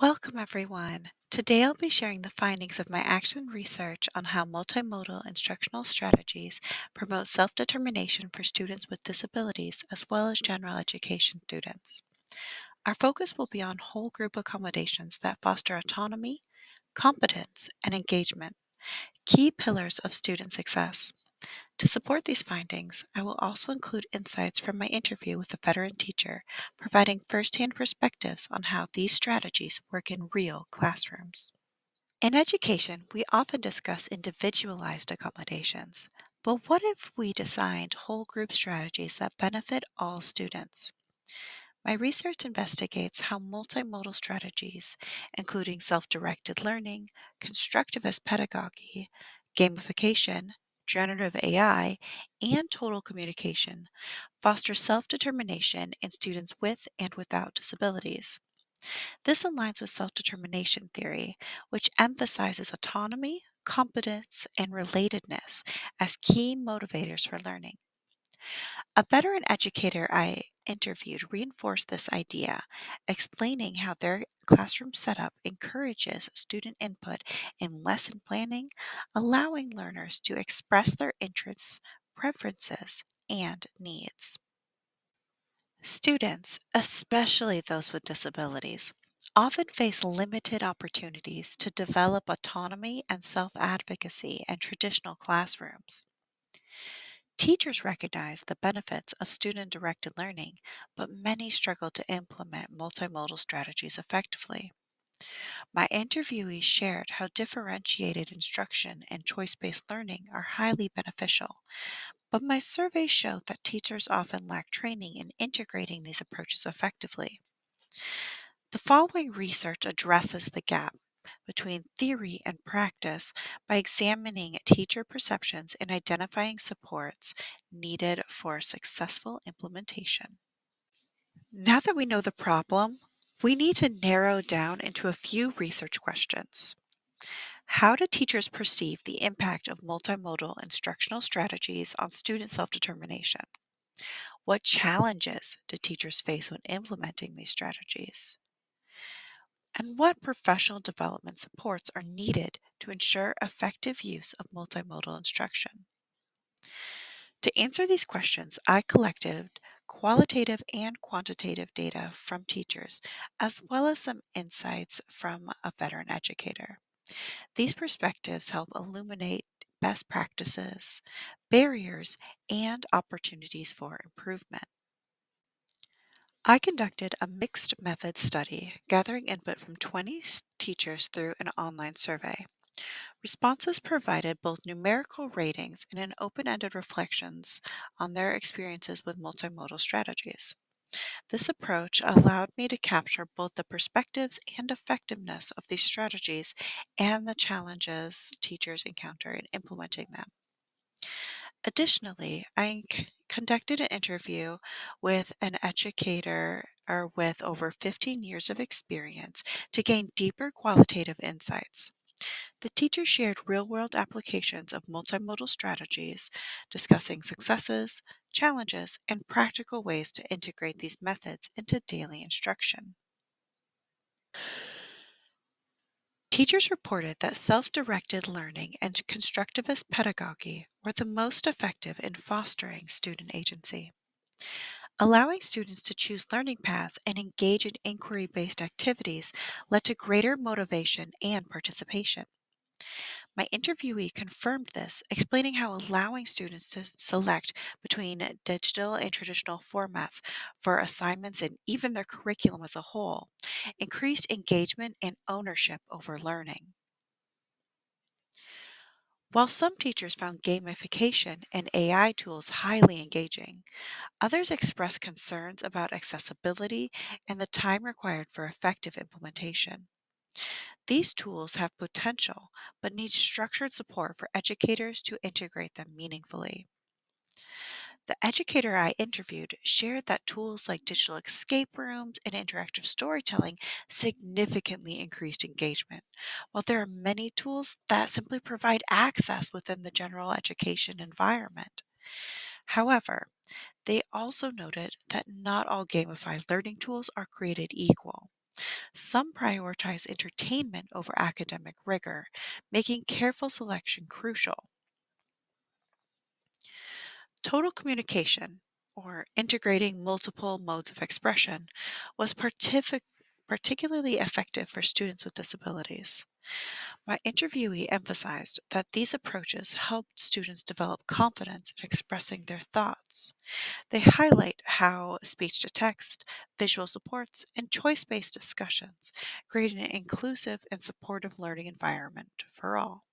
Welcome, everyone. Today I'll be sharing the findings of my action research on how multimodal instructional strategies promote self determination for students with disabilities as well as general education students. Our focus will be on whole group accommodations that foster autonomy, competence, and engagement, key pillars of student success. To support these findings, I will also include insights from my interview with a veteran teacher, providing firsthand perspectives on how these strategies work in real classrooms. In education, we often discuss individualized accommodations, but what if we designed whole group strategies that benefit all students? My research investigates how multimodal strategies, including self directed learning, constructivist pedagogy, gamification, generative AI, and total communication, foster self determination in students with and without disabilities. This aligns with self determination theory, which emphasizes autonomy, competence, and relatedness as key motivators for learning. A veteran educator I interviewed reinforced this idea, explaining how their classroom setup encourages student input in lesson planning, allowing learners to express their interests, preferences, and needs. Students, especially those with disabilities, often face limited opportunities to develop autonomy and self advocacy in traditional classrooms. Teachers recognize the benefits of student directed learning, but many struggle to implement multimodal strategies effectively. My interviewees shared how differentiated instruction and choice based learning are highly beneficial, but my survey showed that teachers often lack training in integrating these approaches effectively. The following research addresses the gap between theory and practice by examining teacher perceptions and identifying supports needed for successful implementation. Now that we know the problem, we need to narrow down into a few research questions. How do teachers perceive the impact of multimodal instructional strategies on student self determination? What challenges do teachers face when implementing these strategies? And what professional development supports are needed to ensure effective use of multimodal instruction? To answer these questions, I collected qualitative and quantitative data from teachers, as well as some insights from a veteran educator. These perspectives help illuminate best practices, barriers, and opportunities for improvement. I conducted a mixed method study, gathering input from 20 teachers through an online survey. Responses provided both numerical ratings and an open ended reflections on their experiences with multimodal strategies. This approach allowed me to capture both the perspectives and effectiveness of these strategies and the challenges teachers encounter in implementing them. Additionally, conducted an interview with an educator or with over 15 years of experience to gain deeper qualitative insights. The teacher shared real world applications of multimodal strategies, discussing successes, challenges, and practical ways to integrate these methods into daily instruction. Teachers reported that self directed learning and constructivist pedagogy were the most effective in fostering student agency. Allowing students to choose learning paths and engage in inquiry based activities led to greater motivation and participation. My interviewee confirmed this, explaining how allowing students to select between digital and traditional formats for assignments and even their curriculum as a whole increased engagement and ownership over learning. While some teachers found gamification and AI tools highly engaging, others expressed concerns about accessibility and the time required for effective implementation. These tools have potential, but need structured support for educators to integrate them meaningfully. The educator I interviewed shared that tools like digital escape rooms and interactive storytelling significantly increased engagement, while there are many tools that simply provide access within the general education environment. However, they also noted that not all gamified learning tools are created equal. Some prioritize entertainment over academic rigor, making careful selection crucial. Total communication, or integrating multiple modes of expression, was particularly effective for students with disabilities. My interviewee emphasized that these approaches helped students develop confidence in expressing their thoughts. They highlight how speech to text, visual supports, and choice based discussions create an inclusive and supportive learning environment for all.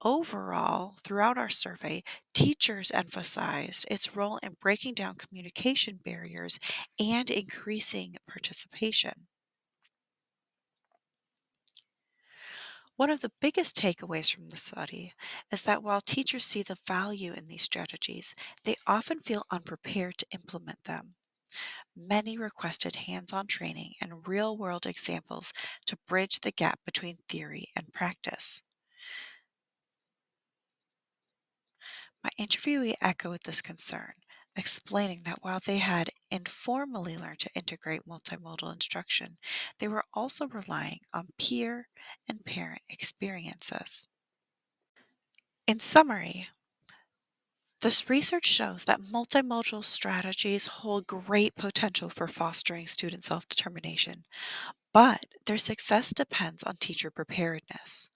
Overall, throughout our survey, teachers emphasized its role in breaking down communication barriers and increasing participation. One of the biggest takeaways from the study is that while teachers see the value in these strategies, they often feel unprepared to implement them. Many requested hands on training and real world examples to bridge the gap between theory and practice. My interviewee echoed this concern, explaining that while they had informally learned to integrate multimodal instruction, they were also relying on peer and parent experiences. In summary, this research shows that multimodal strategies hold great potential for fostering student self determination, but their success depends on teacher preparedness.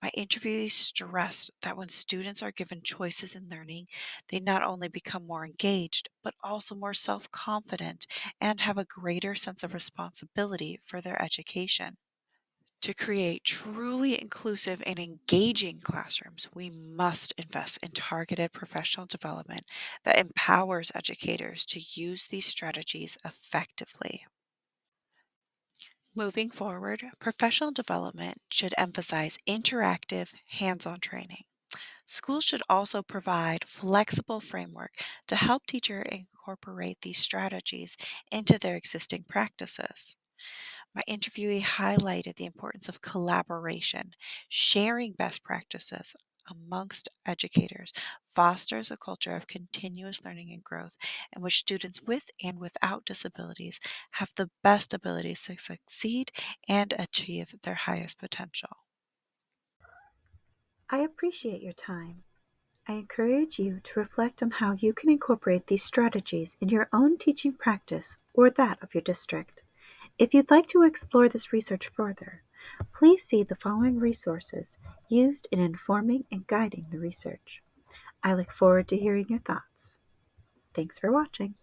My interviewees stressed that when students are given choices in learning, they not only become more engaged, but also more self confident and have a greater sense of responsibility for their education. To create truly inclusive and engaging classrooms, we must invest in targeted professional development that empowers educators to use these strategies effectively. Moving forward, professional development should emphasize interactive, hands on training. Schools should also provide flexible framework to help teachers incorporate these strategies into their existing practices. My interviewee highlighted the importance of collaboration. Sharing best practices amongst educators fosters a culture of continuous learning and growth in which students with and without disabilities have the best abilities to succeed and achieve their highest potential. I appreciate your time. I encourage you to reflect on how you can incorporate these strategies in your own teaching practice or that of your district. If you'd like to explore this research further, please see the following resources used in informing and guiding the research. I look forward to hearing your thoughts. Thanks for watching.